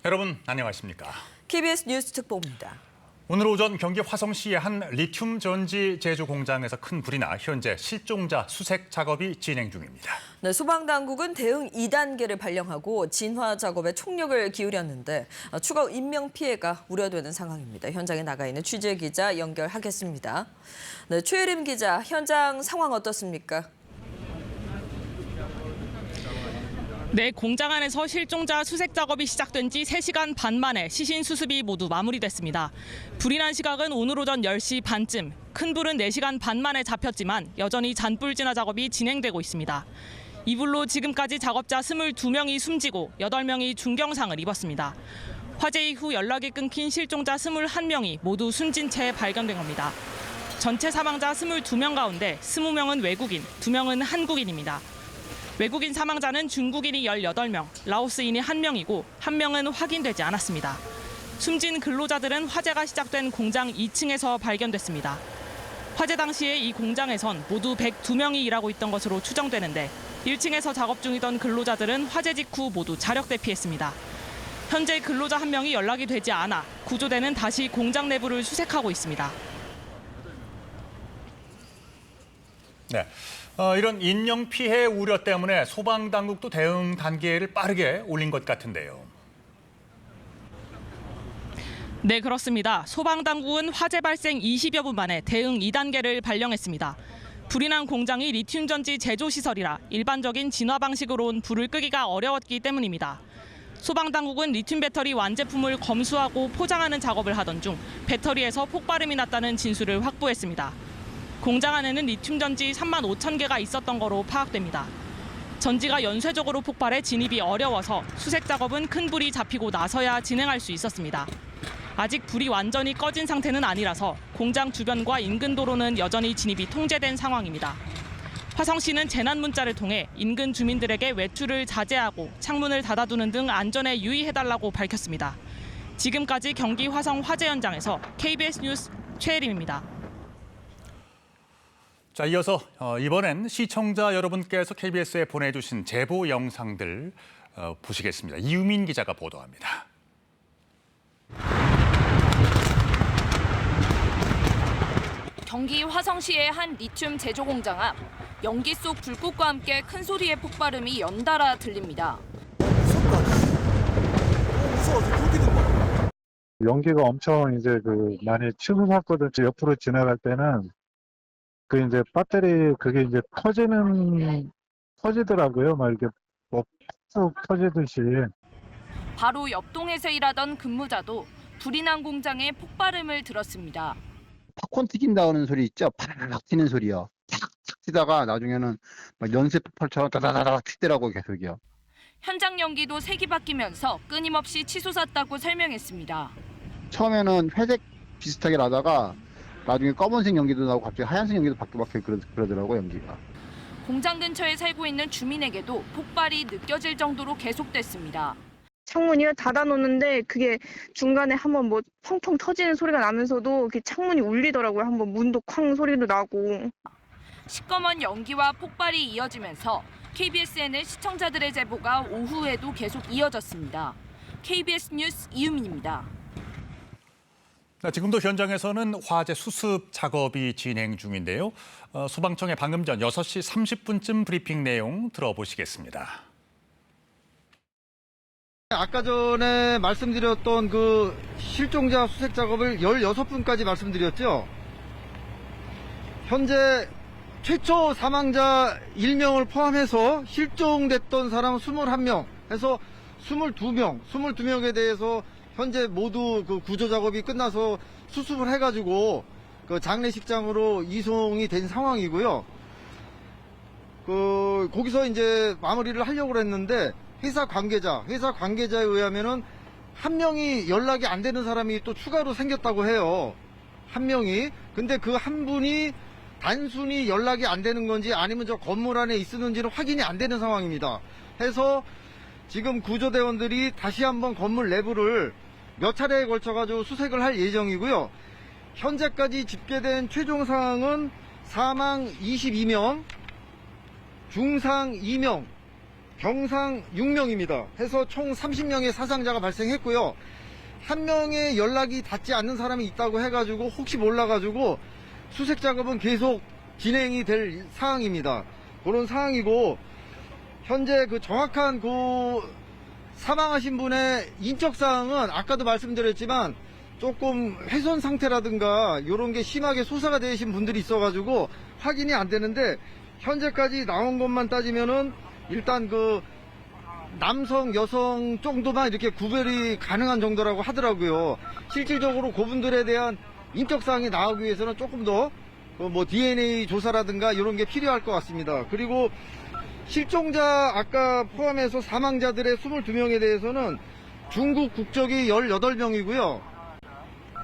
여러분 안녕하십니까? KBS 뉴스 특보입니다. 오늘 오전 경기 화성시의 한 리튬 전지 제조 공장에서 큰 불이 나 현재 실종자 수색 작업이 진행 중입니다. 네, 소방당국은 대응 2단계를 발령하고 진화 작업에 총력을 기울였는데 추가 인명 피해가 우려되는 상황입니다. 현장에 나가 있는 취재기자 연결하겠습니다. 네, 최혜림 기자, 현장 상황 어떻습니까? 네, 공장 안에서 실종자 수색 작업이 시작된 지 3시간 반 만에 시신 수습이 모두 마무리됐습니다. 불이 난 시각은 오늘 오전 10시 반쯤, 큰 불은 4시간 반 만에 잡혔지만 여전히 잔불 진화 작업이 진행되고 있습니다. 이 불로 지금까지 작업자 22명이 숨지고 8명이 중경상을 입었습니다. 화재 이후 연락이 끊긴 실종자 21명이 모두 숨진 채 발견된 겁니다. 전체 사망자 22명 가운데 20명은 외국인, 2명은 한국인입니다. 외국인 사망자는 중국인이 18명, 라오스인이 1명이고 1명은 확인되지 않았습니다. 숨진 근로자들은 화재가 시작된 공장 2층에서 발견됐습니다. 화재 당시에 이 공장에선 모두 102명이 일하고 있던 것으로 추정되는데 1층에서 작업 중이던 근로자들은 화재 직후 모두 자력 대피했습니다. 현재 근로자 1명이 연락이 되지 않아 구조대는 다시 공장 내부를 수색하고 있습니다. 네, 이런 인명 피해 우려 때문에 소방당국도 대응 단계를 빠르게 올린 것 같은데요. 네, 그렇습니다. 소방당국은 화재 발생 20여 분 만에 대응 2단계를 발령했습니다. 불이 난 공장이 리튬 전지 제조 시설이라 일반적인 진화 방식으로 온 불을 끄기가 어려웠기 때문입니다. 소방당국은 리튬 배터리 완제품을 검수하고 포장하는 작업을 하던 중 배터리에서 폭발음이 났다는 진술을 확보했습니다. 공장 안에는 리튬 전지 3만 5천 개가 있었던 거로 파악됩니다. 전지가 연쇄적으로 폭발해 진입이 어려워서 수색 작업은 큰 불이 잡히고 나서야 진행할 수 있었습니다. 아직 불이 완전히 꺼진 상태는 아니라서 공장 주변과 인근 도로는 여전히 진입이 통제된 상황입니다. 화성시는 재난 문자를 통해 인근 주민들에게 외출을 자제하고 창문을 닫아두는 등 안전에 유의해달라고 밝혔습니다. 지금까지 경기 화성 화재 현장에서 KBS 뉴스 최혜림입니다. 자, 이어서 이번엔 시청자 여러분께서 KBS에 보내주신 제보 영상들 보시겠습니다. 이유민 기자가 보도합니다. 경기 화성시의 한 리튬 제조 공장 앞 연기 속 불꽃과 함께 큰 소리의 폭발음이 연달아 들립니다. 연기가 엄청 이제 많이 치솟았거든. 옆으로 지나갈 때는 이제 배터리 그게 이제 터지더라고요. 막 이렇게 푹 터지듯이. 바로 옆 동에서 일하던 근무자도 불이 난 공장의 폭발음을 들었습니다. 팝콘 튀긴다는 소리 있죠? 파라락 튀는 소리요. 탁탁 튀다가 나중에는 막 연쇄 폭발처럼 다다다닥 튀더라고 계속이요. 현장 연기도 색이 바뀌면서 끊임없이 치솟았다고 설명했습니다. 처음에는 회색 비슷하게 나다가 나중에 검은색 연기도 나고 갑자기 하얀색 연기도 바뀌고 그러더라고 연기가. 공장 근처에 살고 있는 주민에게도 폭발이 느껴질 정도로 계속됐습니다. 창문이요 닫아놓는데 그게 중간에 한번 뭐 펑펑 터지는 소리가 나면서도 그 창문이 울리더라고요. 한번 문도 쾅 소리도 나고. 시꺼먼 연기와 폭발이 이어지면서 KBS에는 시청자들의 제보가 오후에도 계속 이어졌습니다. KBS 뉴스 이유민입니다. 지금도 현장에서는 화재 수습 작업이 진행 중인데요. 소방청의 방금 전 6시 30분쯤 브리핑 내용 들어보시겠습니다. 아까 전에 말씀드렸던 그 실종자 수색 작업을 16분까지 말씀드렸죠. 현재 최초 사망자 1명을 포함해서 실종됐던 사람은 21명 해서 22명에 대해서 현재 모두 그 구조 작업이 끝나서 수습을 해가지고 그 장례식장으로 이송이 된 상황이고요. 거기서 이제 마무리를 하려고 했는데 회사 관계자에 의하면은 한 명이 연락이 안 되는 사람이 또 추가로 생겼다고 해요. 한 명이. 근데 그 한 분이 단순히 연락이 안 되는 건지 아니면 저 건물 안에 있었는지는 확인이 안 되는 상황입니다. 해서 지금 구조대원들이 다시 한번 건물 내부를 몇 차례에 걸쳐가지고 수색을 할 예정이고요. 현재까지 집계된 최종 사항은 사망 22명, 중상 2명, 경상 6명입니다. 해서 총 30명의 사상자가 발생했고요. 한 명의 연락이 닿지 않는 사람이 있다고 해가지고 혹시 몰라가지고 수색 작업은 계속 진행이 될 상황입니다. 그런 상황이고, 현재 그 정확한 그 사망하신 분의 인적 사항은 아까도 말씀드렸지만 조금 훼손 상태라든가 이런 게 심하게 소사가 되신 분들이 있어가지고 확인이 안 되는데, 현재까지 나온 것만 따지면은 일단 그 남성, 여성 정도만 이렇게 구별이 가능한 정도라고 하더라고요. 실질적으로 그분들에 대한 인적 사항이 나오기 위해서는 조금 더 뭐 DNA 조사라든가 이런 게 필요할 것 같습니다. 그리고 실종자 아까 포함해서 사망자들의 22명에 대해서는 중국 국적이 18명이고요.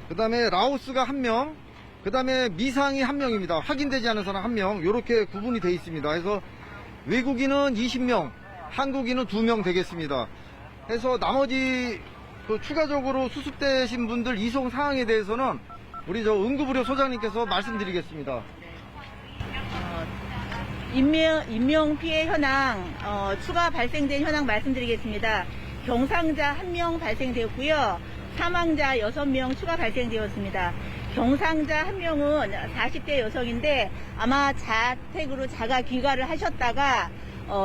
그 다음에 라오스가 1명, 그 다음에 미상이 1명입니다. 확인되지 않은 사람 1명, 이렇게 구분이 되어 있습니다. 그래서 외국인은 20명, 한국인은 2명 되겠습니다. 해서 나머지 그 추가적으로 수습되신 분들 이송 사항에 대해서는 우리 저 응급의료 소장님께서 말씀드리겠습니다. 인명 피해 현황, 추가 발생된 현황 말씀드리겠습니다. 경상자 1명 발생되었고요. 사망자 6명 추가 발생되었습니다. 경상자 1명은 40대 여성인데 아마 자택으로 자가 귀가를 하셨다가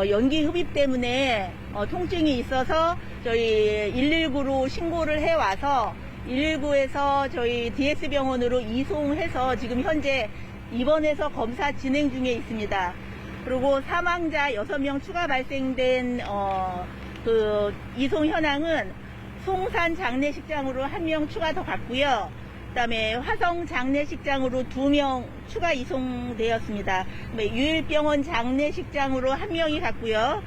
연기 흡입 때문에 통증이 있어서 저희 119로 신고를 해와서 119에서 저희 DS병원으로 이송해서 지금 현재 입원해서 검사 진행 중에 있습니다. 그리고 사망자 6명 추가 발생된 그 이송 현황은 송산 장례식장으로 1명 추가 더 갔고요. 그다음에 화성 장례식장으로 2명 추가 이송되었습니다. 유일병원 장례식장으로 1명이 갔고요.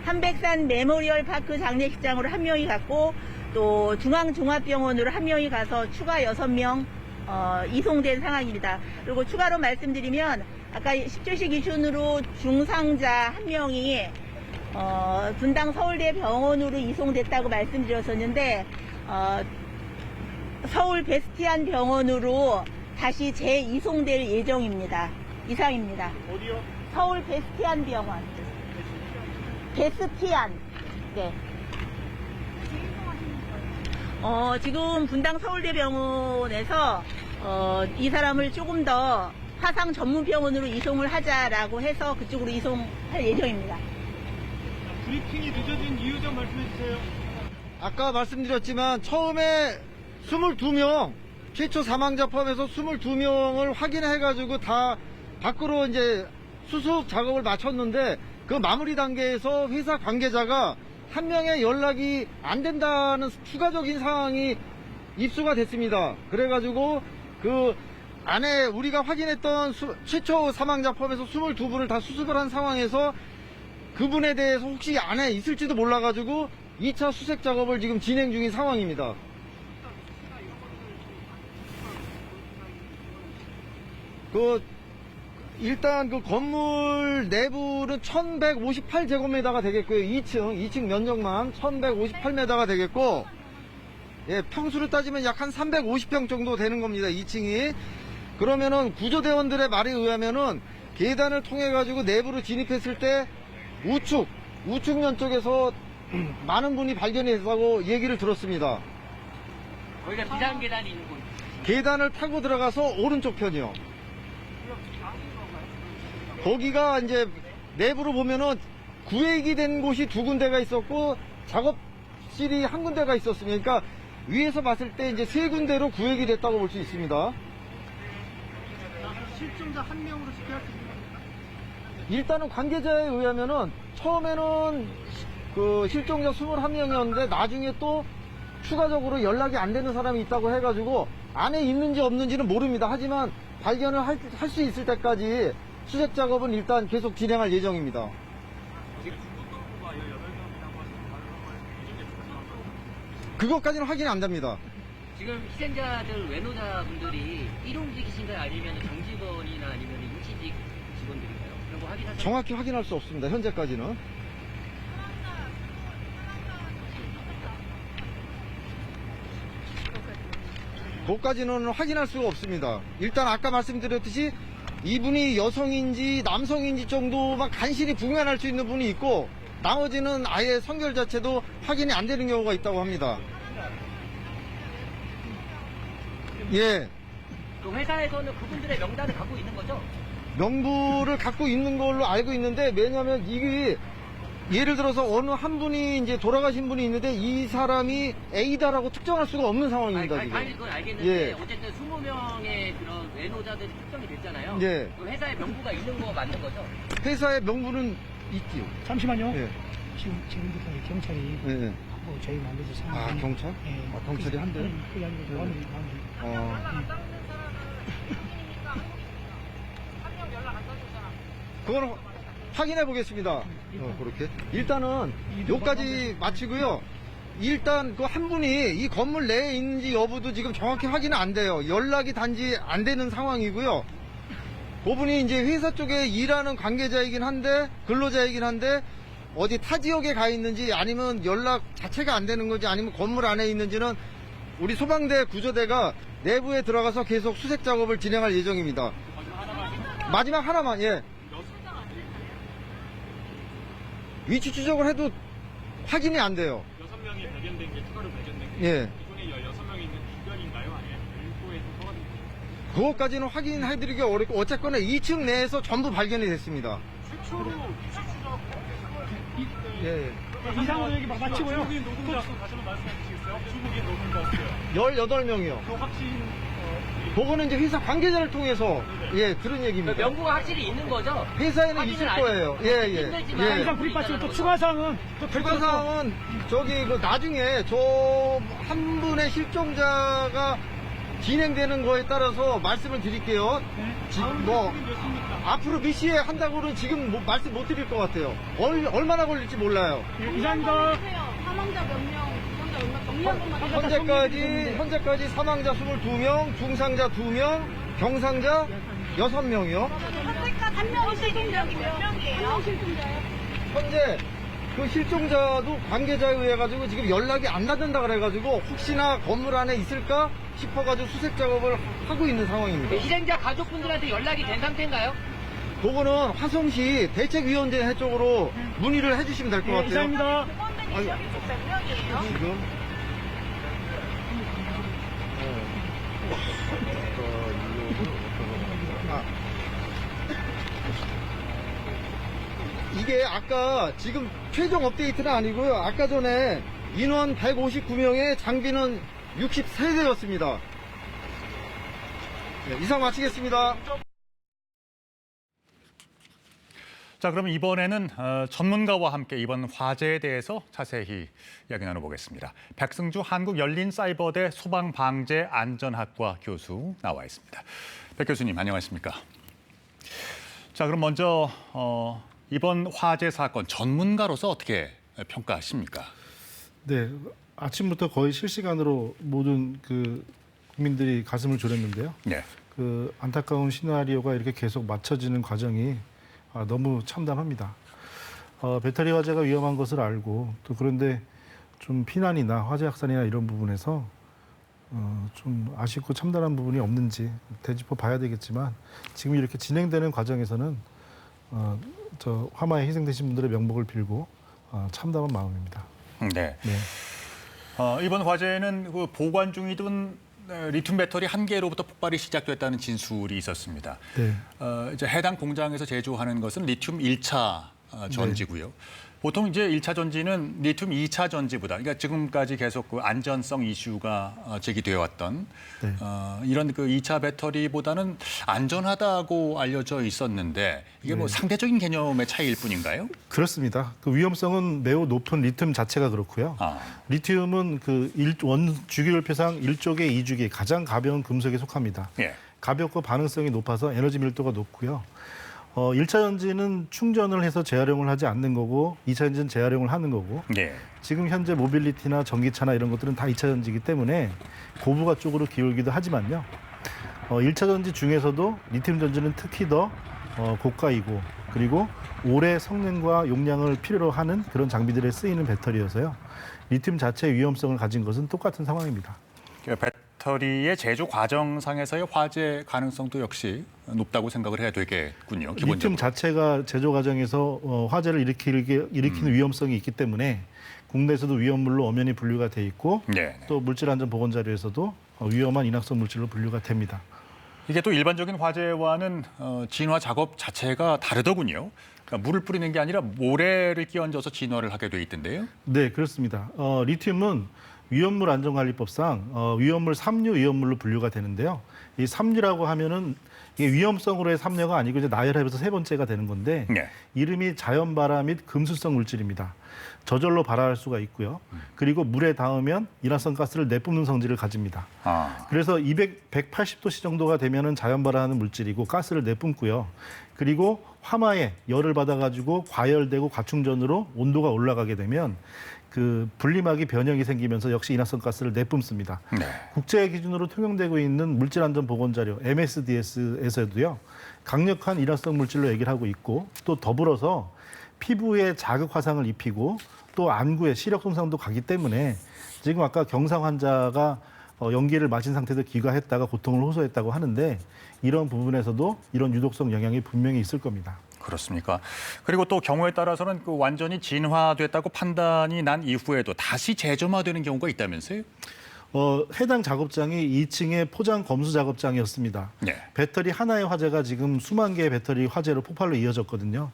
한백산 메모리얼 파크 장례식장으로 1명이 갔고, 또 중앙종합병원으로 1명이 가서 추가 6명 이송된 상황입니다. 그리고 추가로 말씀드리면 아까 10조시 기준으로 중상자 1명이 분당 서울대병원으로 이송됐다고 말씀드렸었는데 서울 베스티안 병원으로 다시 재이송될 예정입니다. 이상입니다. 어디요? 서울 베스티안 병원. 베스티안. 네. 지금 분당 서울대병원에서 이 사람을 조금 더 화상 전문병원으로 이송을 하자라고 해서 그쪽으로 이송할 예정입니다. 브리핑이 늦어진 이유 좀 말씀해 주세요. 아까 말씀드렸지만 처음에 22명, 최초 사망자 포함해서 22명을 확인해가지고 다 밖으로 이제 수습 작업을 마쳤는데, 그 마무리 단계에서 회사 관계자가 한 명의 연락이 안 된다는 추가적인 상황이 입수가 됐습니다. 그래가지고 그 안에 우리가 확인했던 최초 사망자 포함해서 22분을 다 수습을 한 상황에서 그분에 대해서 혹시 안에 있을지도 몰라가지고 2차 수색 작업을 지금 진행 중인 상황입니다. 일단 그 건물 내부는 1158제곱미터가 되겠고요. 2층 면적만 1158m가 되겠고, 예, 평수로 따지면 약 한 350평 정도 되는 겁니다. 2층이. 그러면은 구조대원들의 말에 의하면은 계단을 통해 가지고 내부로 진입했을 때 우측면 쪽에서 많은 분이 발견했다고 얘기를 들었습니다. 거기가 비상 계단이 있는 곳. 계단을 타고 들어가서 오른쪽 편이요. 거기가 이제 내부로 보면은 구획이 된 곳이 2군데가 있었고 작업실이 1군데가 있었습니다. 그러니까 위에서 봤을 때 이제 3군데로 구획이 됐다고 볼 수 있습니다. 실종자 1명으로 집계할 수 있습니다. 일단은 관계자에 의하면은 처음에는 그 실종자 21명이었는데 나중에 또 추가적으로 연락이 안 되는 사람이 있다고 해가지고 안에 있는지 없는지는 모릅니다. 하지만 발견을 할 수 있을 때까지 수색 작업은 일단 계속 진행할 예정입니다. 그것까지는 확인이 안 됩니다. 지금 희생자들 외노자분들이 일용직이신가요? 아니면 정직원이나 아니면 임시직 직원들인가요? 그런 거 확인하셨나요? 정확히 확인할 수 없습니다. 현재까지는. 그것까지는 확인할 수가 없습니다. 일단 아까 말씀드렸듯이 이분이 여성인지 남성인지 정도만 간신히 분간할 수 있는 분이 있고, 나머지는 아예 선결 자체도 확인이 안 되는 경우가 있다고 합니다. 예. 그 회사에서는 그분들의 명단을 갖고 있는 거죠? 명부를 갖고 있는 걸로 알고 있는데, 왜냐하면 이게 예를 들어서 어느 한 분이 이제 돌아가신 분이 있는데 이 사람이 A다라고 특정할 수가 없는 상황입니다. 지금. 아니, 그건 알겠는데 예. 어쨌든 20명의 그런 외노자들이 특정이 됐잖아요. 예. 그 회사에 명부가 있는 거 맞는 거죠? 회사의 명부는 있지요. 잠시만요. 예. 지금부터 경찰이 예, 예. 뭐 저희 만들어서 아, 경찰? 예. 아, 경찰이 한대요? 그게 아니고 마무리. 그거는 확인해 보겠습니다. 그렇게. 일단은 요까지 마치고요. 일단 그 한 분이 이 건물 내에 있는지 여부도 지금 정확히 확인은 안 돼요. 연락이 단지 안 되는 상황이고요. 그분이 이제 회사 쪽에 일하는 관계자이긴 한데, 근로자이긴 한데, 어디 타 지역에 가 있는지 아니면 연락 자체가 안 되는 건지 아니면 건물 안에 있는지는 우리 소방대 구조대가 내부에 들어가서 계속 수색 작업을 진행할 예정입니다. 마지막 하나만, 예. 위치 추적을 해도 확인이 안 돼요. 6명이 발견된 게 추가로 발견된 게 예. 이분이 16명이 있는 주변인가요? 아니면 별도의 도서가 됩니까? 그것까지는 확인해드리기 어렵고 어쨌거나 2층 내에서 전부 발견이 됐습니다. 최초로 위치 추적 예. 이상으로 얘기 마치고요. 중국인 노동자 수 다시 한번 말씀해 주시겠어요? 중국인 노동자 수요. 18명이요. 그 확신 그거는 이제 회사 관계자를 통해서 예 그런 얘기입니다. 명부가 확실히 있는 거죠? 회사에는 확인은 있을 아직 거예요. 예, 예. 힘들지만 이상 불입하시고 또 추가 사항은 또 추가 사항은 저기 그 나중에 저 한 분의 실종자가 진행되는 거에 따라서 말씀을 드릴게요. 지금 뭐 앞으로 몇 시에 한다고는 지금 말씀 못 드릴 것 같아요. 얼마나 걸릴지 몰라요. 이상입니다. 사망자 몇 명, 부상자 몇 명, 현재까지 사망자 22명, 중상자 2명, 경상자 6명이요. 한 명이 실종자기 몇 명이에요? 한 명 실종자요? 현재 그 실종자도 관계자에 의해 가지고 지금 연락이 안 닿는다 그래가지고 혹시나 건물 안에 있을까 싶어가지고 수색 작업을 하고 있는 상황입니다. 희생자 가족분들한테 연락이 된 상태인가요? 그거는 화성시 대책위원회 쪽으로 문의를 해주시면 될 것 같아요. 이상입니다. 여기 몇 명이에요? 지금 이게 아까 지금 최종 업데이트는 아니고요. 아까 전에 인원 159명에 장비는 63대였습니다. 네, 이상 마치겠습니다. 자, 그럼 이번에는 전문가와 함께 이번 화재에 대해서 자세히 이야기 나눠보겠습니다. 백승주 한국열린사이버대 소방방재안전학과 교수 나와 있습니다. 백 교수님, 안녕하십니까? 자, 그럼 먼저 이번 화재 사건 전문가로서 어떻게 평가하십니까? 네, 아침부터 거의 실시간으로 모든 그 국민들이 가슴을 졸였는데요. 네. 그 안타까운 시나리오가 이렇게 계속 맞춰지는 과정이 너무 참담합니다. 배터리 화재가 위험한 것을 알고 또 그런데 좀 피난이나 화재 확산이나 이런 부분에서 좀 아쉽고 참담한 부분이 없는지 되짚어 봐야 되겠지만 지금 이렇게 진행되는 과정에서는 저 화마에 희생되신 분들의 명복을 빌고 참담한 마음입니다. 네. 네. 이번 화재는 그 보관 중이던 리튬 배터리 한 개로부터 폭발이 시작됐다는 진술이 있었습니다. 네. 이제 해당 공장에서 제조하는 것은 리튬 1차 전지고요. 보통 이제 1차 전지는 리튬 2차 전지보다, 그러니까 지금까지 계속 그 안전성 이슈가 제기되어 왔던 네. 이런 그 2차 배터리보다는 안전하다고 알려져 있었는데 이게 뭐 상대적인 개념의 차이일 뿐인가요? 그렇습니다. 그 위험성은 매우 높은 리튬 자체가 그렇고요. 리튬은 그 원 주기율표상 1족에 2주기 가장 가벼운 금속에 속합니다. 예. 가볍고 반응성이 높아서 에너지 밀도가 높고요. 1차 전지는 충전을 해서 재활용을 하지 않는 거고 2차 전지는 재활용을 하는 거고 네. 지금 현재 모빌리티나 전기차나 이런 것들은 다 2차 전지이기 때문에 고부가 쪽으로 기울기도 하지만요. 1차 전지 중에서도 리튬 전지는 특히 더 고가이고 그리고 오래 성능과 용량을 필요로 하는 그런 장비들에 쓰이는 배터리여서요. 리튬 자체의 위험성을 가진 것은 똑같은 상황입니다. 배터리의 제조 과정상에서의 화재 가능성도 역시 높다고 생각을 해야 되겠군요. 기본적으로. 리튬 자체가 제조 과정에서 화재를 일으키는 위험성이 있기 때문에 국내에서도 위험물로 엄연히 분류가 돼 있고 네. 또 물질안전보건자료에서도 위험한 인화성 물질로 분류가 됩니다. 이게 또 일반적인 화재와는 진화 작업 자체가 다르더군요. 그러니까 물을 뿌리는 게 아니라 모래를 끼얹어서 진화를 하게 돼 있던데요. 네, 그렇습니다. 리튬은 위험물 안전관리법상 위험물 3류 위험물로 분류가 되는데요. 이 3류라고 하면은 이게 위험성으로의 3류가 아니고 이제 나열해서 세 번째가 되는 건데 네. 이름이 자연 발화 및 금수성 물질입니다. 저절로 발화할 수가 있고요. 그리고 물에 닿으면 인화성 가스를 내뿜는 성질을 가집니다. 그래서 180도씨 정도가 되면은 자연 발화하는 물질이고 가스를 내뿜고요. 그리고 화마에 열을 받아가지고 과열되고 과충전으로 온도가 올라가게 되면 그 분리막이 변형이 생기면서 역시 인화성 가스를 내뿜습니다. 네. 국제 기준으로 통용되고 있는 물질안전보건자료 MSDS에서도요. 강력한 인화성 물질로 얘기를 하고 있고 또 더불어서 피부에 자극 화상을 입히고 또 안구에 시력 손상도 가기 때문에 지금 아까 경상 환자가 연기를 마신 상태에서 귀가했다가 고통을 호소했다고 하는데 이런 부분에서도 이런 유독성 영향이 분명히 있을 겁니다. 그렇습니까? 그리고 또 경우에 따라서는 그 완전히 진화됐다고 판단이 난 이후에도 다시 재점화되는 경우가 있다면서요? 해당 작업장이 2층의 포장 검수 작업장이었습니다. 네. 배터리 하나의 화재가 지금 수만 개의 배터리 화재로 폭발로 이어졌거든요.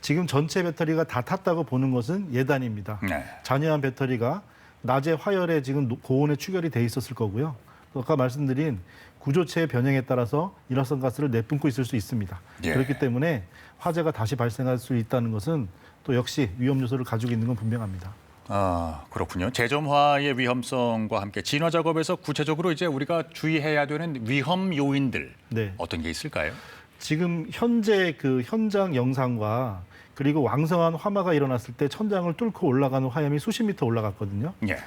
지금 전체 배터리가 다 탔다고 보는 것은 예단입니다. 네. 잔여한 배터리가 낮에 화열에 지금 고온에 추결이 돼 있었을 거고요. 아까 말씀드린 구조체의 변형에 따라서 인화성 가스를 내뿜고 있을 수 있습니다. 예. 그렇기 때문에 화재가 다시 발생할 수 있다는 것은 또 역시 위험 요소를 가지고 있는 건 분명합니다. 그렇군요. 재점화의 위험성과 함께 진화 작업에서 구체적으로 이제 우리가 주의해야 되는 위험 요인들 네. 어떤 게 있을까요? 지금 현재 그 현장 영상과 그리고 왕성한 화마가 일어났을 때 천장을 뚫고 올라가는 화염이 수십 미터 올라갔거든요. 예.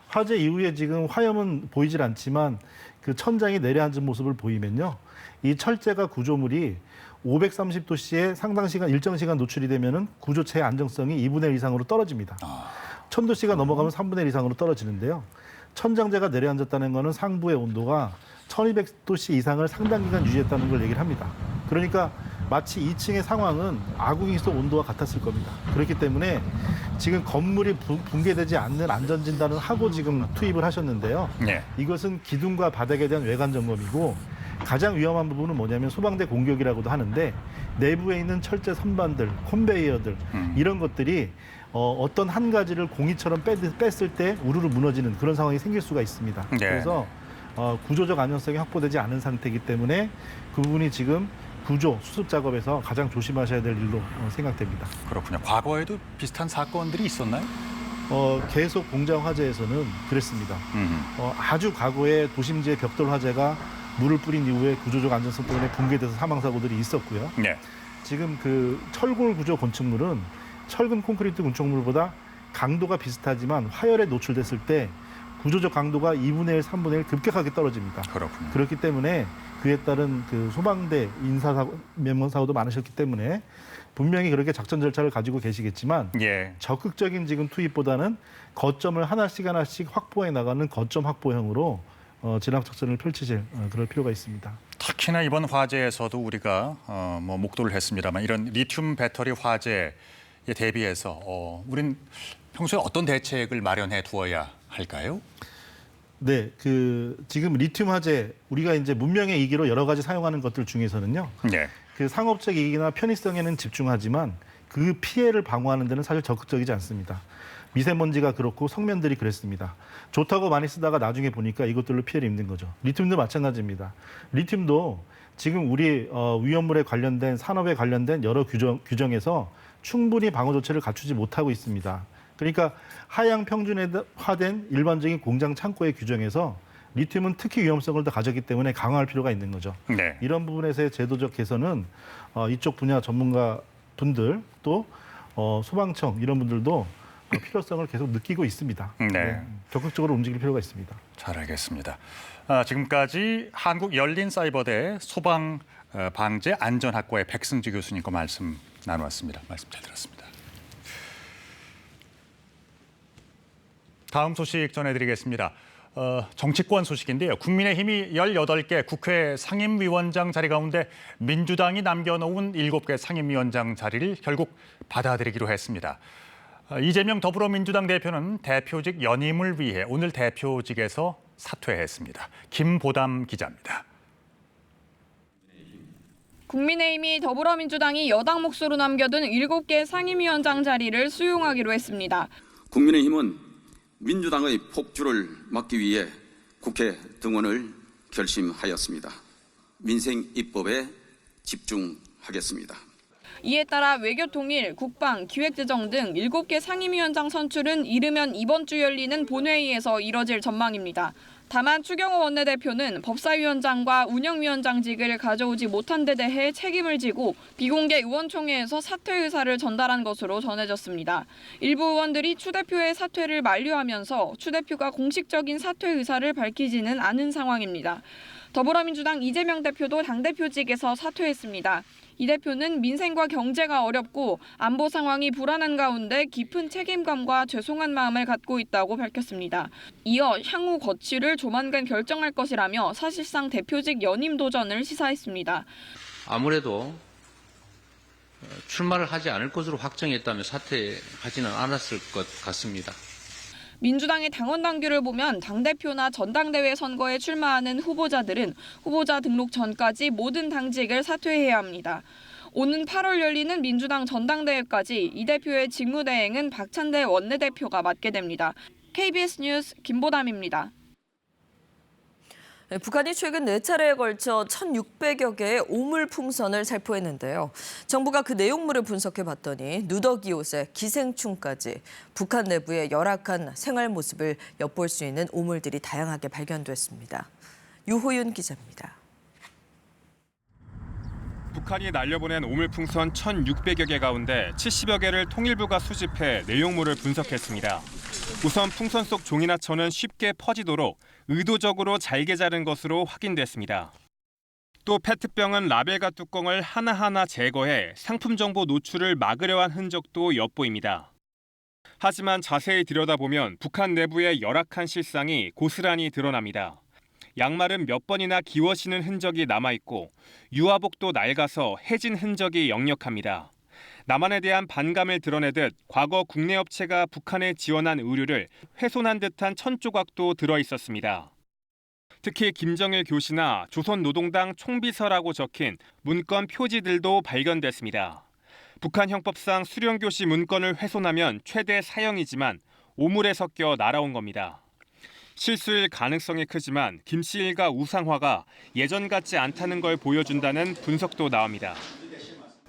화재 이후에 지금 화염은 보이질 않지만 그 천장이 내려앉은 모습을 보이면요. 이 철제가 구조물이 530도씨에 상당 시간, 일정 시간 노출이 되면은 구조체의 안정성이 2분의 1 이상으로 떨어집니다. 1000도씨가 넘어가면 3분의 1 이상으로 떨어지는데요. 천장재가 내려앉았다는 것은 상부의 온도가 1200도씨 이상을 상당 기간 유지했다는 걸 얘기를 합니다. 그러니까 마치 2층의 상황은 아궁이 속 온도와 같았을 겁니다. 그렇기 때문에 지금 건물이 붕괴되지 않는 안전진단을 하고 지금 투입을 하셨는데요. 네. 이것은 기둥과 바닥에 대한 외관 점검이고 가장 위험한 부분은 뭐냐면 소방대 공격이라고도 하는데 내부에 있는 철제 선반들, 컨베이어들 이런 것들이 어떤 한 가지를 공이처럼 뺐을 때 우르르 무너지는 그런 상황이 생길 수가 있습니다. 네. 그래서 구조적 안전성이 확보되지 않은 상태이기 때문에 그 부분이 지금 구조, 수습 작업에서 가장 조심하셔야 될 일로 생각됩니다. 그렇군요. 과거에도 비슷한 사건들이 있었나요? 계속 공장 화재에서는 그랬습니다. 아주 과거에 도심지의 벽돌 화재가 물을 뿌린 이후에 구조적 안전성 때문에 붕괴돼서 사망 사고들이 있었고요. 네. 지금 그 철골 구조 건축물은 철근 콘크리트 건축물보다 강도가 비슷하지만 화열에 노출됐을 때 구조적 강도가 2분의 1, 3분의 1 급격하게 떨어집니다. 그렇군요. 그렇기 때문에 그에 따른 그 소방대 인사사고, 면목사고도 많으셨기 때문에 분명히 그렇게 작전 절차를 가지고 계시겠지만 예. 적극적인 지금 투입보다는 거점을 하나씩 확보해 나가는 거점 확보형으로 진압 작전을 펼치실 그럴 필요가 있습니다. 특히나 이번 화재에서도 우리가 목도를 했습니다만 이런 리튬 배터리 화재에 대비해서 우린 평소에 어떤 대책을 마련해 두어야 할까요? 네, 지금 리튬 화재 우리가 이제 문명의 이기로 여러 가지 사용하는 것들 중에서는요. 네. 그 상업적 이익이나 편의성에는 집중하지만 그 피해를 방어하는 데는 사실 적극적이지 않습니다. 미세먼지가 그렇고 성면들이 그랬습니다. 좋다고 많이 쓰다가 나중에 보니까 이것들로 피해를 입는 거죠. 리튬도 마찬가지입니다. 리튬도 지금 우리 위험물에 관련된 산업에 관련된 여러 규정에서 충분히 방어 조치를 갖추지 못하고 있습니다. 그러니까 하향 평준화된 일반적인 공장 창고의 규정에서 리튬은 특히 위험성을 더 가졌기 때문에 강화할 필요가 있는 거죠. 네. 이런 부분에서의 제도적 개선은 이쪽 분야 전문가 분들 또 소방청 이런 분들도 필요성을 계속 느끼고 있습니다. 네. 적극적으로 움직일 필요가 있습니다. 잘 알겠습니다. 지금까지 한국열린사이버대 소방방재안전학과의 백승지 교수님과 말씀 나누었습니다. 말씀 잘 들었습니다. 다음 소식 전해드리겠습니다. 정치권 소식인데요. 국민의힘이 18개 국회 상임위원장 자리 가운데 민주당이 남겨놓은 7개 상임위원장 자리를 결국 받아들이기로 했습니다. 이재명 더불어민주당 대표는 대표직 연임을 위해 오늘 대표직에서 사퇴했습니다. 김보담 기자입니다. 국민의힘이 더불어민주당이 여당 몫으로 남겨둔 7개 상임위원장 자리를 수용하기로 했습니다. 국민의힘은 민주당의 폭주를 막기 위해 국회 등원을 결심하였습니다. 민생 입법에 집중하겠습니다. 이에 따라 외교통일, 국방, 기획재정 등 7개 상임위원장 선출은 이르면 이번 주 열리는 본회의에서 이뤄질 전망입니다. 다만 추경호 원내대표는 법사위원장과 운영위원장직을 가져오지 못한 데 대해 책임을 지고 비공개 의원총회에서 사퇴 의사를 전달한 것으로 전해졌습니다. 일부 의원들이 추 대표의 사퇴를 만류하면서 추 대표가 공식적인 사퇴 의사를 밝히지는 않은 상황입니다. 더불어민주당 이재명 대표도 당대표직에서 사퇴했습니다. 이 대표는 민생과 경제가 어렵고 안보 상황이 불안한 가운데 깊은 책임감과 죄송한 마음을 갖고 있다고 밝혔습니다. 이어 향후 거취를 조만간 결정할 것이라며 사실상 대표직 연임 도전을 시사했습니다. 아무래도 출마를 하지 않을 것으로 확정했다면 사퇴하지는 않았을 것 같습니다. 민주당의 당원 당규를 보면 당대표나 전당대회 선거에 출마하는 후보자들은 후보자 등록 전까지 모든 당직을 사퇴해야 합니다. 오는 8월 열리는 민주당 전당대회까지 이 대표의 직무대행은 박찬대 원내대표가 맡게 됩니다. KBS 뉴스 김보담입니다. 북한이 최근 4차례에 걸쳐 1,600여 개의 오물 풍선을 살포했는데요. 정부가 그 내용물을 분석해봤더니 누더기 옷에 기생충까지 북한 내부의 열악한 생활 모습을 엿볼 수 있는 오물들이 다양하게 발견됐습니다. 유호윤 기자입니다. 북한이 날려보낸 오물풍선 1,600여 개 가운데 70여 개를 통일부가 수집해 내용물을 분석했습니다. 우선 풍선 속 종이나 천은 쉽게 퍼지도록 의도적으로 잘게 자른 것으로 확인됐습니다. 또 페트병은 라벨과 뚜껑을 하나하나 제거해 상품 정보 노출을 막으려 한 흔적도 엿보입니다. 하지만 자세히 들여다보면 북한 내부의 열악한 실상이 고스란히 드러납니다. 양말은 몇 번이나 기워 신은 흔적이 남아있고 유아복도 낡아서 해진 흔적이 역력합니다. 남한에 대한 반감을 드러내듯 과거 국내 업체가 북한에 지원한 의류를 훼손한 듯한 천조각도 들어있었습니다. 특히 김정일 교시나 조선노동당 총비서라고 적힌 문건 표지들도 발견됐습니다. 북한 형법상 수령교시 문건을 훼손하면 최대 사형이지만 오물에 섞여 날아온 겁니다. 실수일 가능성이 크지만 김씨 일가 우상화가 예전 같지 않다는 걸 보여준다는 분석도 나옵니다.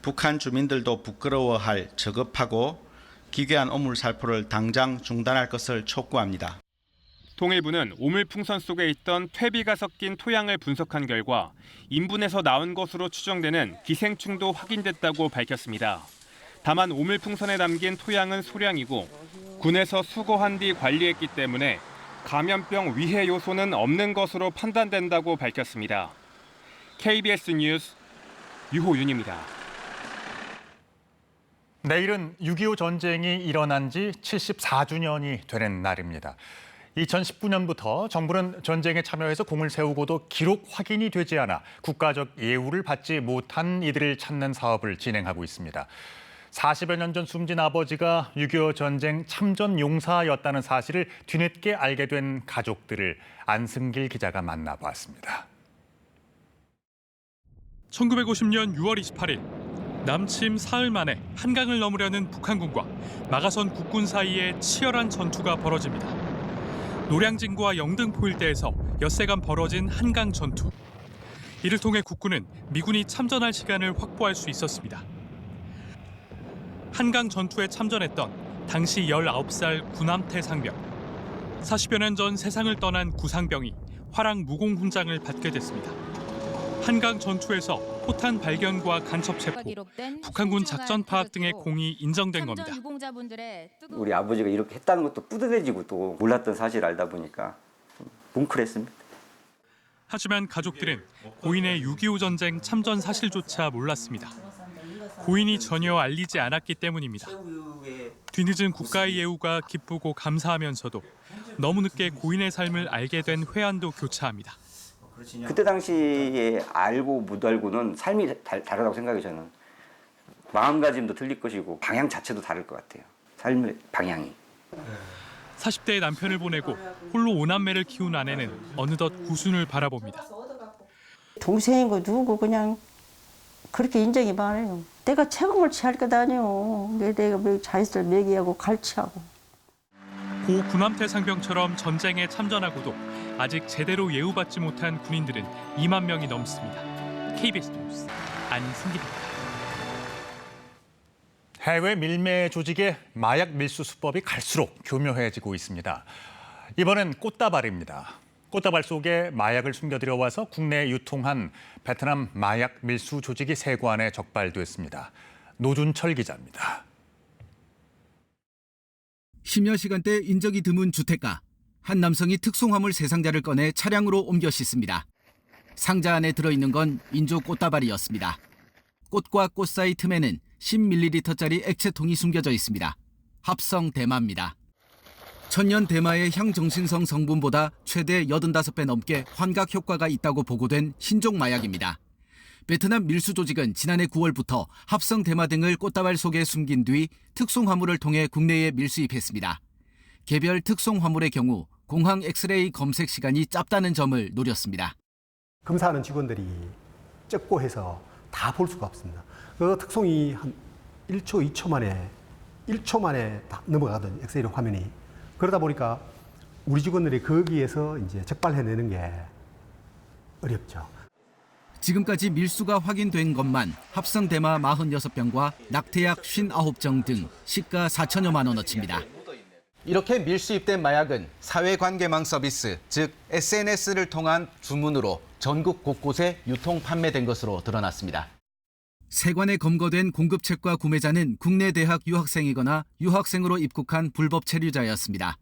북한 주민들도 부끄러워할 저급하고 기괴한 오물 살포를 당장 중단할 것을 촉구합니다. 통일부는 오물풍선 속에 있던 퇴비가 섞인 토양을 분석한 결과 인분에서 나온 것으로 추정되는 기생충도 확인됐다고 밝혔습니다. 다만 오물풍선에 담긴 토양은 소량이고 군에서 수거한 뒤 관리했기 때문에 감염병 위해 요소는 없는 것으로 판단된다고 밝혔습니다. KBS 뉴스 유호윤입니다. 내일은 6.25 전쟁이 일어난 지 74주년이 되는 날입니다. 2019년부터 정부는 전쟁에 참여해서 공을 세우고도 기록 확인이 되지 않아 국가적 예우를 받지 못한 이들을 찾는 사업을 진행하고 있습니다. 40여 년 전 숨진 아버지가 6.25 전쟁 참전 용사였다는 사실을 뒤늦게 알게 된 가족들을 안승길 기자가 만나봤습니다. 1950년 6월 28일 남침 사흘 만에 한강을 넘으려는 북한군과 마가선 국군 사이에 치열한 전투가 벌어집니다. 노량진과 영등포 일대에서 엿새간 벌어진 한강 전투. 이를 통해 국군은 미군이 참전할 시간을 확보할 수 있었습니다. 한강 전투에 참전했던 당시 19살 구남태 상병. 40여 년 전 세상을 떠난 구상병이 화랑 무공 훈장을 받게 됐습니다. 한강 전투에서 포탄 발견과 간첩 체포, 북한군 작전 파악 등의 공이 인정된 겁니다. 우리 아버지가 이렇게 했다는 것도 뿌듯해지고 또 몰랐던 사실을 알다 보니까 좀 뭉클했습니다. 하지만 가족들은 고인의 6.25 전쟁 참전 사실조차 몰랐습니다. 고인이 전혀 알리지 않았기 때문입니다. 뒤늦은 국가의 예우가 기쁘고 감사하면서도 너무 늦게 고인의 삶을 알게 된 회한도 교차합니다. 그때 당시에 알고 못 알고는 삶이 다르다고 생각해요. 저는 마음가짐도 틀릴 것이고 방향 자체도 다를 것 같아요. 삶의 방향이. 40대의 남편을 보내고 홀로 5남매를 키운 아내는 어느덧 구순을 바라봅니다. 동생이고 누구 그냥 그렇게 인정이 많아요. 내가 책임을 취할 것 아니오. 내가 자식들 먹이하고 갈치하고. 고 군함대 상병처럼 전쟁에 참전하고도 아직 제대로 예우받지 못한 군인들은 2만 명이 넘습니다. KBS 뉴스 안승기입니다. 해외 밀매 조직의 마약 밀수 수법이 갈수록 교묘해지고 있습니다. 이번엔 꽃다발입니다. 꽃다발 속에 마약을 숨겨들여와서 국내에 유통한 베트남 마약 밀수 조직이 세관에 적발됐습니다. 노준철 기자입니다. 10여 시간대 인적이 드문 주택가. 한 남성이 특송화물 세 상자를 꺼내 차량으로 옮겨 싣습니다. 상자 안에 들어있는 건 인조 꽃다발이었습니다. 꽃과 꽃 사이 틈에는 10ml짜리 액체통이 숨겨져 있습니다. 합성 대마입니다. 천연 대마의 향정신성 성분보다 최대 85배 넘게 환각 효과가 있다고 보고된 신종 마약입니다. 베트남 밀수 조직은 지난해 9월부터 합성 대마 등을 꽃다발 속에 숨긴 뒤 특송 화물을 통해 국내에 밀수입했습니다. 개별 특송 화물의 경우 공항 엑스레이 검색 시간이 짧다는 점을 노렸습니다. 검사하는 직원들이 적고 해서 다 볼 수가 없습니다. 그 특송이 한 1초, 1초 만에 다 넘어가거든요. 엑스레이 화면이. 그러다 보니까 우리 직원들이 거기에서 이제 적발해내는 게 어렵죠. 지금까지 밀수가 확인된 것만 합성 대마 46병과 낙태약 59정 등 시가 4천여만 원어치입니다. 이렇게 밀수입된 마약은 사회관계망 서비스, 즉 SNS를 통한 주문으로 전국 곳곳에 유통 판매된 것으로 드러났습니다. 세관에 검거된 공급책과 구매자는 국내 대학 유학생이거나 유학생으로 입국한 불법 체류자였습니다.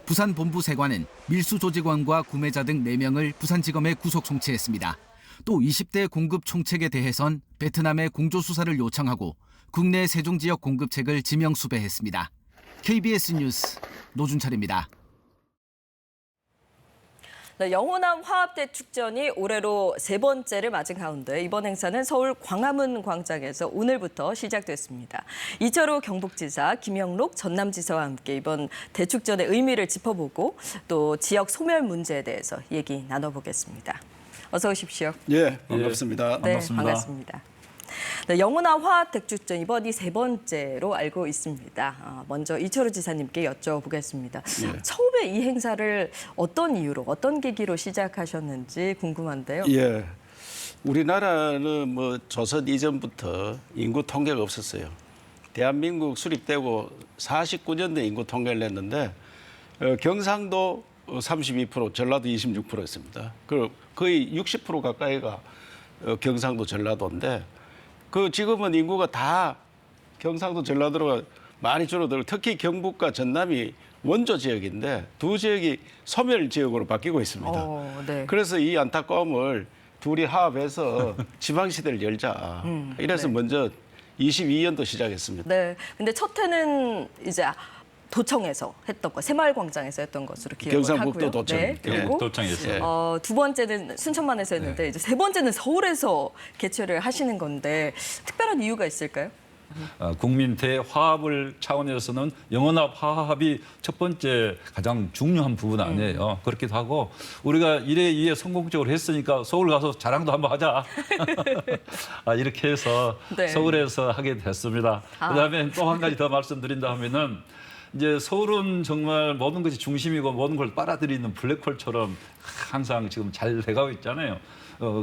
부산 본부 세관은 밀수 조직원과 구매자 등 4명을 부산지검에 구속 송치했습니다. 또 20대 공급 총책에 대해선 베트남에 공조수사를 요청하고 국내 세종지역 공급책을 지명 수배했습니다. KBS 뉴스 노준철입니다. 네, 영호남 화합대축전이 올해로 3번째를 맞은 가운데 이번 행사는 서울 광화문 광장에서 오늘부터 시작됐습니다. 이철우 경북지사, 김영록 전남지사와 함께 이번 대축전의 의미를 짚어보고 또 지역 소멸 문제에 대해서 얘기 나눠보겠습니다. 어서 오십시오. 예, 반갑습니다. 네, 반갑습니다. 네, 영호남 화합대축전 이번이 3번째로 알고 있습니다. 먼저 이철우 지사님께 여쭤보겠습니다. 예. 처음에 이 행사를 어떤 이유로, 어떤 계기로 시작하셨는지 궁금한데요. 예, 우리나라는 뭐 조선 이전부터 인구 통계가 없었어요. 대한민국 수립되고 49년도에 인구 통계를 냈는데 경상도 32%, 전라도 26%였습니다. 거의 60% 가까이가 경상도, 전라도인데 지금은 인구가 다 경상도, 전라도로 많이 줄어들고 특히 경북과 전남이 원조 지역인데 두 지역이 소멸 지역으로 바뀌고 있습니다. 네. 그래서 이 안타까움을 둘이 화합해서 지방시대를 열자. 이래서 네. 먼저 22년도 시작했습니다. 네. 근데 첫 해는 이제 도청에서 했던 거, 새마을광장에서 했던 것으로 기억을 경상북도 하고요. 도청. 네. 그리고 예, 도청에서. 두 번째는 순천만에서 했는데 이제 3번째는 서울에서 개최를 하시는 건데 특별한 이유가 있을까요? 국민 대화합을 차원에서는 영원합 화합이 첫 번째 가장 중요한 부분 아니에요. 그렇기도 하고 우리가 1회 2회 성공적으로 했으니까 서울 가서 자랑도 한번 하자. 이렇게 해서 네. 서울에서 하게 됐습니다. 그다음에 또 한 가지 더 말씀드린다 하면은 이제 서울은 정말 모든 것이 중심이고 모든 걸 빨아들이는 블랙홀처럼 항상 지금 잘 돼가고 있잖아요.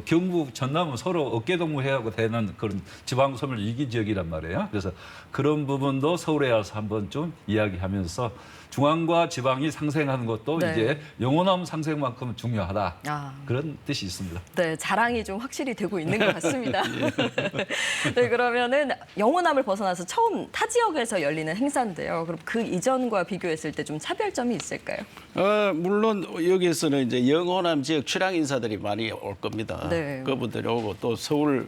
경북, 전남은 서로 어깨동무해하고 되는 그런 지방소멸 위기 지역이란 말이에요. 그래서 그런 부분도 서울에 와서 한번 좀 이야기하면서 중앙과 지방이 상생하는 것도 네. 이제 영원함 상생만큼 중요하다. 그런 뜻이 있습니다. 네, 자랑이 좀 확실히 되고 있는 것 같습니다. 네, 그러면은 영호남을 벗어나서 처음 타 지역에서 열리는 행사인데요. 그럼 그 이전과 비교했을 때 좀 차별점이 있을까요? 물론 여기에서는 이제 영호남 지역 출향 인사들이 많이 올 겁니다. 네. 그분들이 오고 또 서울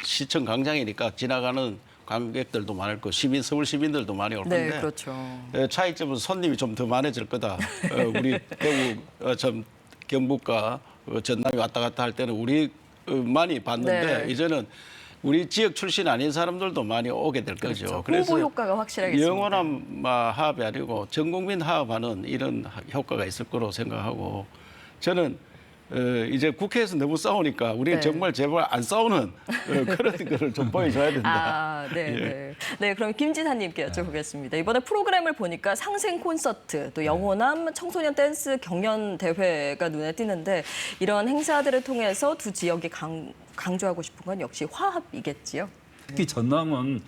시청 광장이니까 지나가는 관객들도 많을 거고 서울 시민들도 많이 올 네, 건데 그렇죠. 차이점은 손님이 좀 더 많아질 거다. 우리 대구 좀 경북과 전남이 왔다 갔다 할 때는 우리 많이 봤는데 네. 이제는 우리 지역 출신 아닌 사람들도 많이 오게 될 거죠. 그렇죠. 그래서 홍보 효과가 확실하겠습니다. 영원한 화합이 아니고 전 국민 화합하는 이런 효과가 있을 거로 생각하고 저는 이제 국회에서 너무 싸우니까 우리는 네. 정말 제발 안 싸우는 그런 거를 좀 보여줘야 된다. 네, 예. 네. 네, 그럼 김 지사님께 여쭤보겠습니다. 이번에 프로그램을 보니까 상생 콘서트, 또 영호남 청소년 댄스 경연 대회가 눈에 띄는데 이런 행사들을 통해서 두 지역이 강조하고 싶은 건 역시 화합이겠지요. 특히 전남은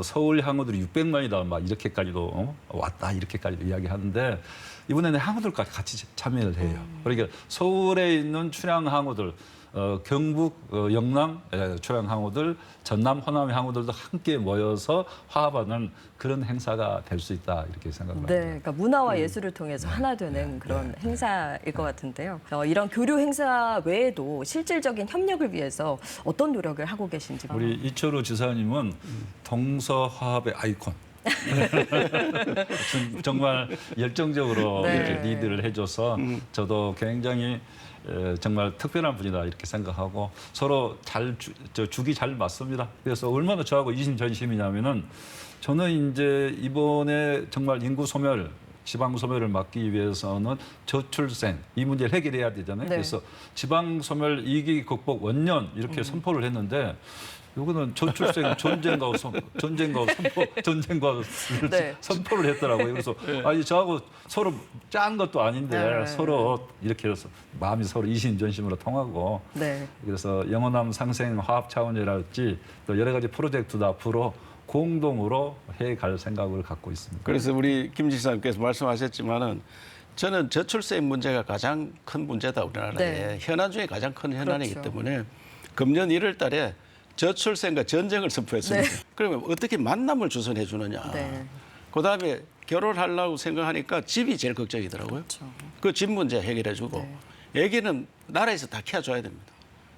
서울 항우들이 600만이다 막 이렇게까지도 왔다 이렇게까지도 이야기하는데 이번에는 항우들까지 같이 참여를 해요. 그러니까 서울에 있는 출향 항우들, 경북, 영남 출향 항우들, 전남, 호남의 항우들도 함께 모여서 화합하는 그런 행사가 될 수 있다 이렇게 생각합니다. 네, 그러니까 문화와 예술을 통해서 하나 되는 그런 행사일 것 같은데요. 이런 교류 행사 외에도 실질적인 협력을 위해서 어떤 노력을 하고 계신지. 우리 이철우 지사님은 동서화합의 아이콘. 정말 열정적으로 네. 이렇게 리드를 해줘서 저도 굉장히 정말 특별한 분이다 이렇게 생각하고 서로 죽이 잘 맞습니다. 그래서 얼마나 저하고 이심전심이냐면은 저는 이제 이번에 정말 인구 소멸, 지방 소멸을 막기 위해서는 저출생 이 문제를 해결해야 되잖아요. 네. 그래서 지방 소멸 2기 극복 원년 이렇게 선포를 했는데. 이거는 저출생 전쟁과 네. 선포를 했더라고요. 그래서 아니 저하고 서로 짠 것도 아닌데 네. 서로 이렇게 해서 마음이 서로 이심전심으로 통하고 네. 그래서 영호남 상생 화합 차원이랄지 또 여러 가지 프로젝트도 앞으로 공동으로 해갈 생각을 갖고 있습니다. 그래서 우리 김 지사님께서 말씀하셨지만은 저는 저출생 문제가 가장 큰 문제다 우리나라에. 네. 현안 중에 가장 큰 현안이기 그렇죠. 때문에 금년 1월 달에 저출생과 전쟁을 선포했습니다. 네. 그러면 어떻게 만남을 주선해 주느냐. 네. 그다음에 결혼하려고 생각하니까 집이 제일 걱정이더라고요. 그렇죠. 그 집 문제 해결해 주고 애기는 나라에서 다 키워줘야 됩니다.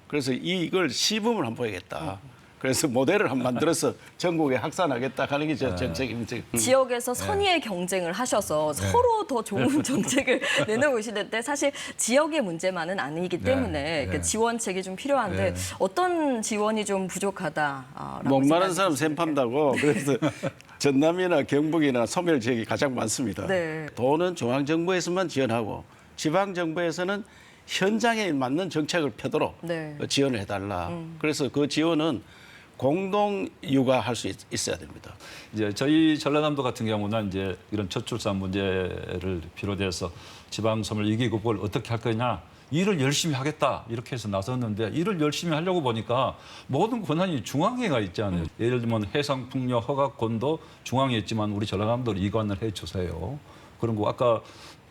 그래서 이걸 시범을 한번 보여야겠다. 그래서 모델을 한번 만들어서 전국에 확산하겠다 하는 게 제 정책입니다. 지역에서 선의의 경쟁을 하셔서 서로 더 좋은 정책을 내놓으시는데 사실 지역의 문제만은 아니기 때문에 그 지원책이 좀 필요한데 어떤 지원이 좀 부족하다라고 목마른 사람 샘 판다고 그래서 전남이나 경북이나 소멸 지역이 가장 많습니다. 네. 돈은 중앙정부에서만 지원하고 지방정부에서는 현장에 맞는 정책을 펴도록 네. 지원을 해달라. 그래서 그 지원은 공동 육아할 수 있어야 됩니다. 이제 저희 전라남도 같은 경우는 이제 이런 저출산 문제를 비롯해서 지방 소멸 위기 극복을 어떻게 할 거냐 일을 열심히 하겠다 이렇게 해서 나섰는데 일을 열심히 하려고 보니까 모든 권한이 중앙에가 있지 않아요. 예를 들면 해상풍력 허가권도 중앙에 있지만 우리 전라남도를 이관을 해주세요. 그런 거 아까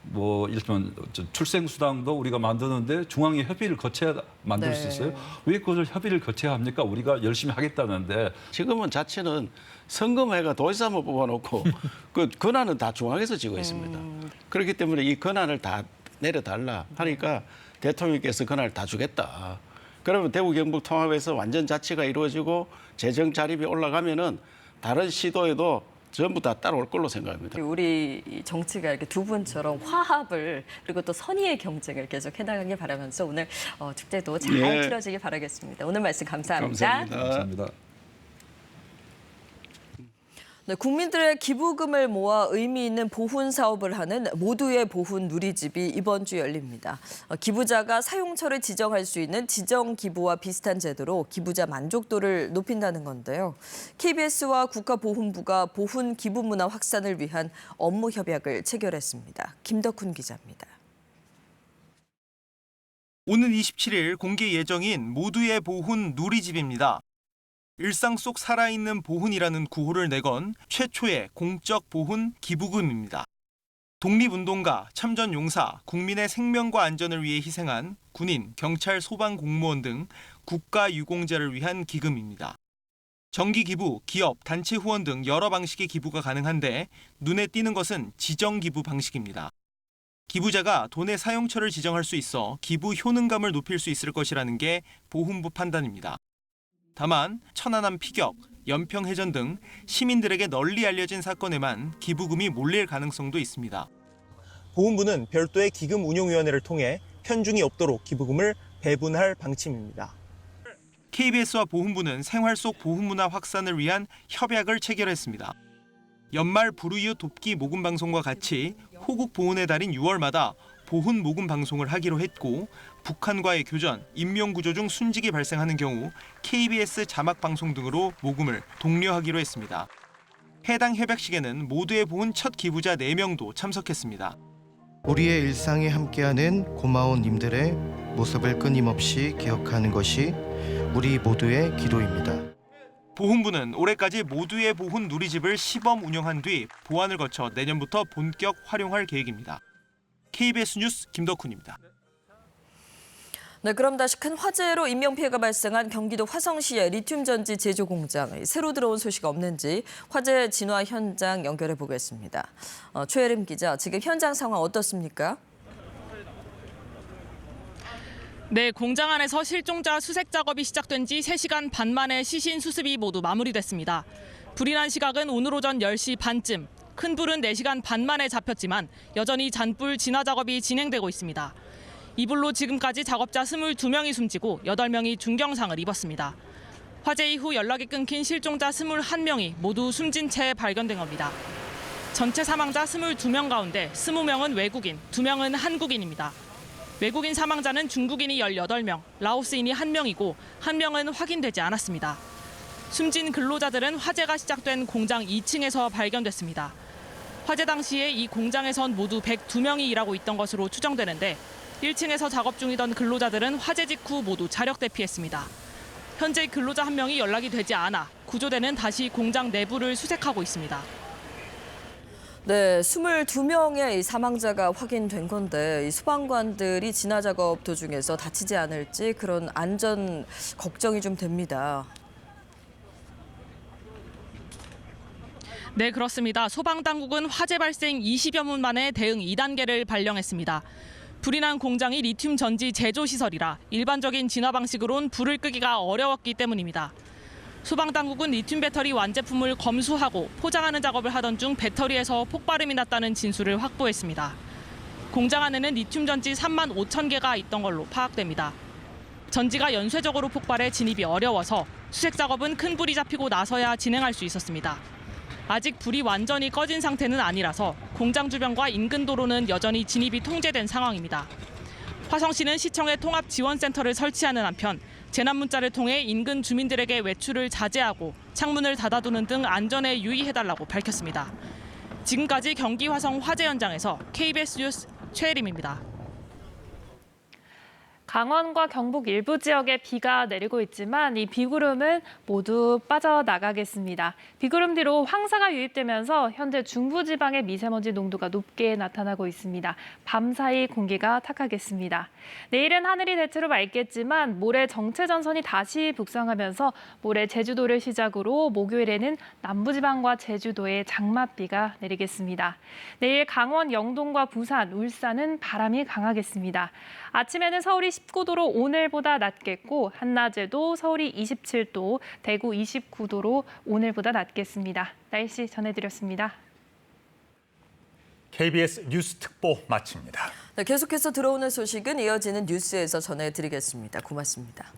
뭐 이를테면 출생수당도 우리가 만드는데 중앙이 협의를 거쳐야 만들 수 있어요. 왜 그걸 협의를 거쳐야 합니까? 우리가 열심히 하겠다는데 지금은 자체는 성금회가 도지사만 뽑아놓고 그 권한은 다 중앙에서 지고 있습니다. 그렇기 때문에 이 권한을 다 내려달라 하니까 대통령께서 권한을 다 주겠다. 그러면 대구 경북 통합에서 완전 자치가 이루어지고 재정 자립이 올라가면은 다른 시도에도 전부 다 따라올 걸로 생각합니다. 우리 정치가 이렇게 두 분처럼 화합을 그리고 또 선의의 경쟁을 계속 해나가길 바라면서 오늘 축제도 잘 치러지길 바라겠습니다. 오늘 말씀 감사합니다. 감사합니다. 네, 국민들의 기부금을 모아 의미 있는 보훈 사업을 하는 모두의 보훈 누리집이 이번 주 열립니다. 기부자가 사용처를 지정할 수 있는 지정 기부와 비슷한 제도로 기부자 만족도를 높인다는 건데요. KBS와 국가보훈부가 보훈 기부 문화 확산을 위한 업무 협약을 체결했습니다. 김덕훈 기자입니다. 오는 27일 공개 예정인 모두의 보훈 누리집입니다. 일상 속 살아있는 보훈이라는 구호를 내건 최초의 공적 보훈 기부금입니다. 독립운동가, 참전용사, 국민의 생명과 안전을 위해 희생한 군인, 경찰, 소방 공무원 등 국가 유공자를 위한 기금입니다. 정기 기부, 기업, 단체 후원 등 여러 방식의 기부가 가능한데 눈에 띄는 것은 지정 기부 방식입니다. 기부자가 돈의 사용처를 지정할 수 있어 기부 효능감을 높일 수 있을 것이라는 게 보훈부 판단입니다. 다만 천안함 피격, 연평해전 등 시민들에게 널리 알려진 사건에만 기부금이 몰릴 가능성도 있습니다. 보훈부는 별도의 기금 운용위원회를 통해 편중이 없도록 기부금을 배분할 방침입니다. KBS와 보훈부는 생활 속 보훈문화 확산을 위한 협약을 체결했습니다. 연말 불우이웃 돕기 모금 방송과 같이 호국 보훈의 달인 6월마다 보훈 모금 방송을 하기로 했고, 북한과의 교전, 인명구조 중 순직이 발생하는 경우 KBS 자막 방송 등으로 모금을 독려하기로 했습니다. 해당 협약식에는 모두의 보훈 첫 기부자 4명도 참석했습니다. 우리의 일상에 함께하는 고마운 님들의 모습을 끊임없이 기억하는 것이 우리 모두의 기도입니다. 보훈부는 올해까지 모두의 보훈 누리집을 시범 운영한 뒤 보완을 거쳐 내년부터 본격 활용할 계획입니다. KBS 뉴스 김덕훈입니다. 네, 그럼 다시 큰 화재로 인명피해가 발생한 경기도 화성시의 리튬전지 제조 공장. 새로 들어온 소식 없는지 화재 진화 현장 연결해 보겠습니다. 최혜림 기자, 지금 현장 상황 어떻습니까? 네, 공장 안에서 실종자 수색 작업이 시작된 지 3시간 반 만에 시신 수습이 모두 마무리됐습니다. 불이 난 시각은 오늘 오전 10시 반쯤. 큰 불은 4시간 반 만에 잡혔지만 여전히 잔불 진화 작업이 진행되고 있습니다. 이 불로 지금까지 작업자 22명이 숨지고 8명이 중경상을 입었습니다. 화재 이후 연락이 끊긴 실종자 21명이 모두 숨진 채 발견된 겁니다. 전체 사망자 22명 가운데 20명은 외국인, 2명은 한국인입니다. 외국인 사망자는 중국인이 18명, 라오스인이 1명이고 1명은 확인되지 않았습니다. 숨진 근로자들은 화재가 시작된 공장 2층에서 발견됐습니다. 화재 당시에 이 공장에선 모두 102명이 일하고 있던 것으로 추정되는데 1층에서 작업 중이던 근로자들은 화재 직후 모두 자력 대피했습니다. 현재 근로자 1명이 연락이 되지 않아 구조대는 다시 공장 내부를 수색하고 있습니다. 네, 22명의 사망자가 확인된 건데 이 소방관들이 진화 작업 도중에서 다치지 않을지 그런 안전 걱정이 좀 됩니다. 네, 그렇습니다. 소방당국은 화재 발생 20여 분 만에 대응 2단계를 발령했습니다. 불이 난 공장이 리튬 전지 제조 시설이라 일반적인 진화 방식으론 불을 끄기가 어려웠기 때문입니다. 소방당국은 리튬 배터리 완제품을 검수하고 포장하는 작업을 하던 중 배터리에서 폭발음이 났다는 진술을 확보했습니다. 공장 안에는 리튬 전지 3만 5천 개가 있던 걸로 파악됩니다. 전지가 연쇄적으로 폭발해 진입이 어려워서 수색 작업은 큰 불이 잡히고 나서야 진행할 수 있었습니다. 아직 불이 완전히 꺼진 상태는 아니라서 공장 주변과 인근 도로는 여전히 진입이 통제된 상황입니다. 화성시는 시청에 통합 지원센터를 설치하는 한편 재난 문자를 통해 인근 주민들에게 외출을 자제하고 창문을 닫아두는 등 안전에 유의해달라고 밝혔습니다. 지금까지 경기 화성 화재 현장에서 KBS 뉴스 최혜림입니다. 강원과 경북 일부 지역에 비가 내리고 있지만 이 비구름은 모두 빠져나가겠습니다. 비구름 뒤로 황사가 유입되면서 현재 중부지방의 미세먼지 농도가 높게 나타나고 있습니다. 밤사이 공기가 탁하겠습니다. 내일은 하늘이 대체로 맑겠지만 모레 정체전선이 다시 북상하면서 모레 제주도를 시작으로 목요일에는 남부지방과 제주도에 장맛비가 내리겠습니다. 내일 강원, 영동과 부산, 울산은 바람이 강하겠습니다. 아침에는 서울이 19도로 오늘보다 낮겠고 한낮에도 서울이 27도, 대구 29도로 오늘보다 낮겠습니다. 날씨 전해드렸습니다. KBS 뉴스 특보 마칩니다. 네, 계속해서 들어오는 소식은 이어지는 뉴스에서 전해드리겠습니다. 고맙습니다.